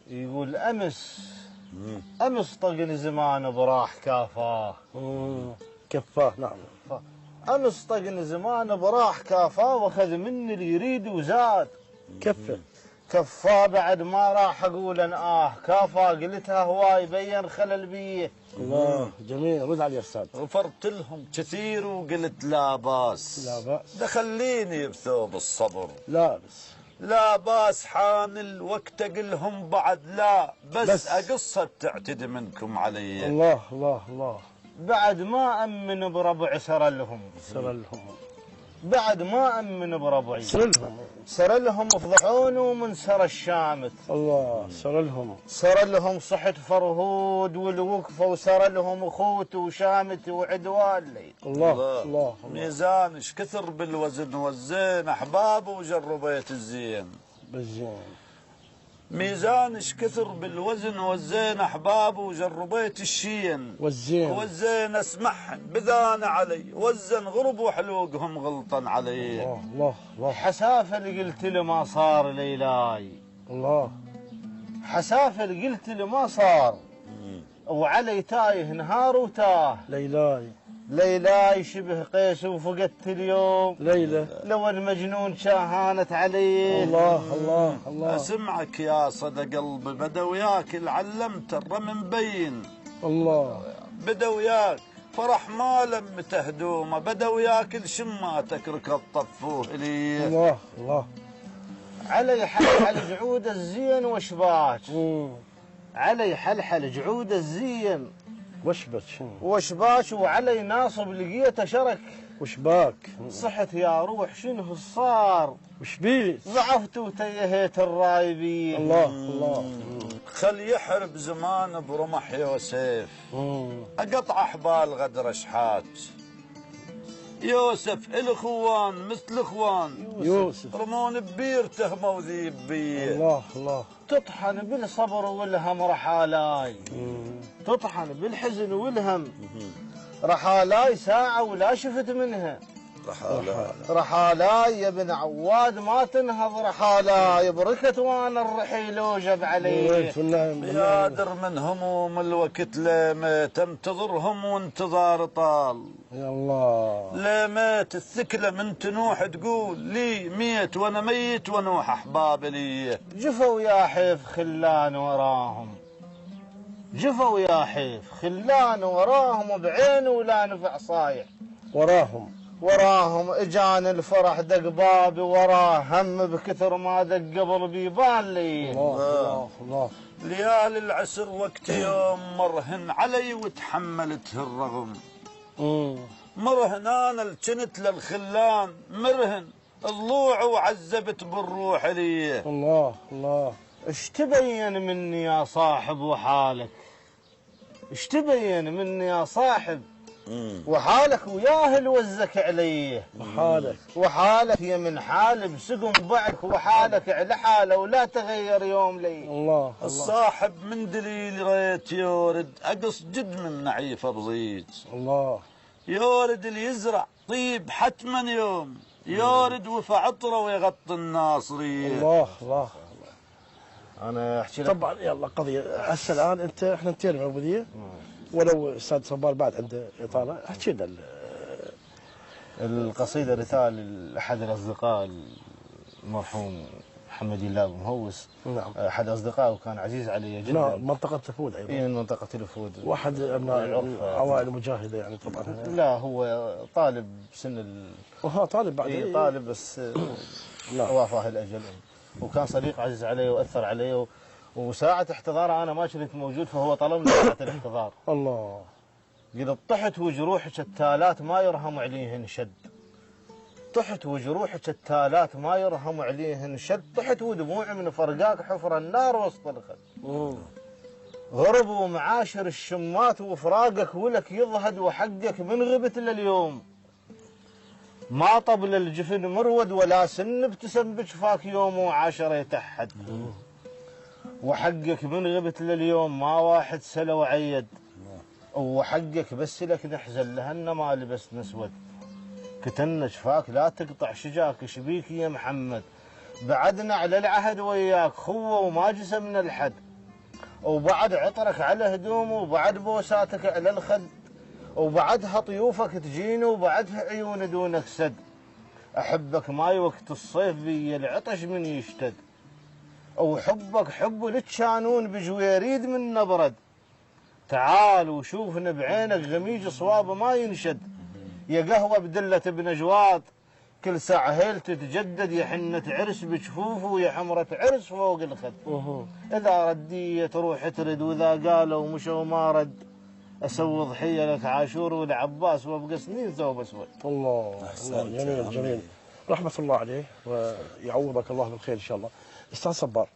يقول أمس طقني زمان براح كافاه. كفاه نعم. أمس طقني زمان براح كافاه واخذ مني اللي يريد وزاد. كفاه بعد ما راح أقول أنا كافاه قلتها هواي بين خلل بيه. الله جميل، رد علي يا أستاذ. غفرت لهم كثير وقلت لا باس. لا بأس. دخليني بثوب الصبر. لا باس حان الوقت اقلهم بعد لا بس اقصها تعتدي منكم علي. الله بعد ما أمن بربع سر لهم. بعد ما أمن بربعي سر لهم فضحون ومن سر الشامت. الله سر لهم صحت فرهود والوقفة وسر لهم أخوت وشامت وعدوان لي. الله ميزان ايش كثر بالوزن والزين أحباب وجربيت الزين. ميزان ايش كثر بالوزن والزين أحباب وجربيت الشين. والزين اسمحن بذان علي والزن غرب وحلوقهم غلطا علي. الله حسافة اللي قلت له ما صار ليلاي. حسافة اللي قلت له ما صار وعلي تايه نهار وتاه. ليلاي شبه قيس وفقدت اليوم. لو المجنون شاهانت علي. الله اسمعك يا صدى قلبي بدا وياك العلمت الرمي مبين. بدا وياك فرح ما لمته هدومه بدا وياك الشماتك ركض طفوه لي. الله علي حلحل جعود الزين وشباك. علي حلحل جعود الزين وشباك وعلي ناصب لقيته شرك. وشباك صحت يا روح شنو صار. وشبيك ضعفت وتيهيت الرايبين. الله خل يحرب زمان برمح يوسف. اقطع حبال غدر اشحات. يوسف الاخوان مثل اخوان يوسف رمون ببيرته موذيب بيه. الله تطحن بالصبر والهم رحالاي. تطحن بالحزن والهم رحالاي ساعة ولا شفت منها. رحالاي يا ابن عواد ما تنهض. رحالاي بركت وانا الرحيل وجب عليه. بيادر من هموم الوقت لما تنتظرهم وانتظار طال. يا الله لميت الثكلة من تنوح تقول لي ميت وانا ميت ونوح احبابي لي. جفوا يا حيف خلان وراهم. جفوا يا حيف خلان وراهم بعين ولا نفع صايح. وراهم اجان الفرح دق بابي وراه هم بكثر ما دق قبل بيبان لي. الله ليالي العسر وقت يوم مرهن علي وتحملته الرغم. مرهن انا الجنت للخلان مرهن الضلوع وعذبت بالروح لي. الله اش تبين مني يا صاحب وحالك. اش تبين مني يا صاحب وحالك وياه الوزك عليه. وحالك يا من حال بسقم بعك وحالك على حاله ولا تغير يوم لي. الله الصاحب من دليل ريت يورد اقص جد من نعيفه بضيج. يورد اللي يزرع طيب حتما يوم يورد وفى عطره ويغطي الناصري. الله انا احكي لك طبعا. يلا قضيه هسه الان احنا انتهينا من العبوديه ولو استاذ صبار بعد عنده اطاله احكي لنا القصيده رساله لاحد الاصدقاء المرحوم محمد الله ابو مهوس. نعم. احد اصدقائه كان عزيز علي جدا. نعم منطقه تفود ايضا. من منطقه الفود. واحد ابناء العوائل المجاهده يعني طبعا. لا هو طالب سن طالب بعد. طالب بس وافاه الاجل. وكان صديق عزيز علي واثر علي وساعة احتضاره انا ما كنت موجود فهو طلبني ساعة الاحتضار. الله. قلت طحت وجروحك التالات ما يرهم عليهن شد. طحت وجروحك التالات ما يرهم عليهن شد. طحت ودموع من فرقاك حفر النار وسط الخد. غرب ومعاشر الشمات وفراقك ولك يضهد وحقك من غبت لليوم. ما طبل الجفن مرود ولا سن ابتسم بجفاك يوم وعاشر يتحد. وحقك من غبت لليوم ما واحد سلا وعيد. وحقك بس لك نحزن لهن ما لبس نسود. كتن جفاك لا تقطع شجاك شبيك يا محمد. بعدنا على العهد وياك خوه وما جسمنا الحد. وبعد عطرك على هدومه، وبعد بوساتك على الخد، وبعدها طيوفك تجيني، وبعدها عيون دونك سد. أحبك ماي وقت الصيف بي العطش من يشتد، وحبك حب لتشانون بجويريد من نبرد. تعال وشوفنا بعينك غميج صواب ما ينشد، يا قهوة بدلة بنجوات كل ساعة هيل تتجدد، يا حنة عرس بجفوفه ويا حمرة عرس فوق الخد. إذا رديت روح ترد، وإذا قالوا مشوا ما رد، أسوي ضحية لك عاشور والعباس وابقى سنين ثوب أسود. الله جميل جميل، رحمة الله عليه ويعوضك الله بالخير إن شاء الله. أستاذ صبار،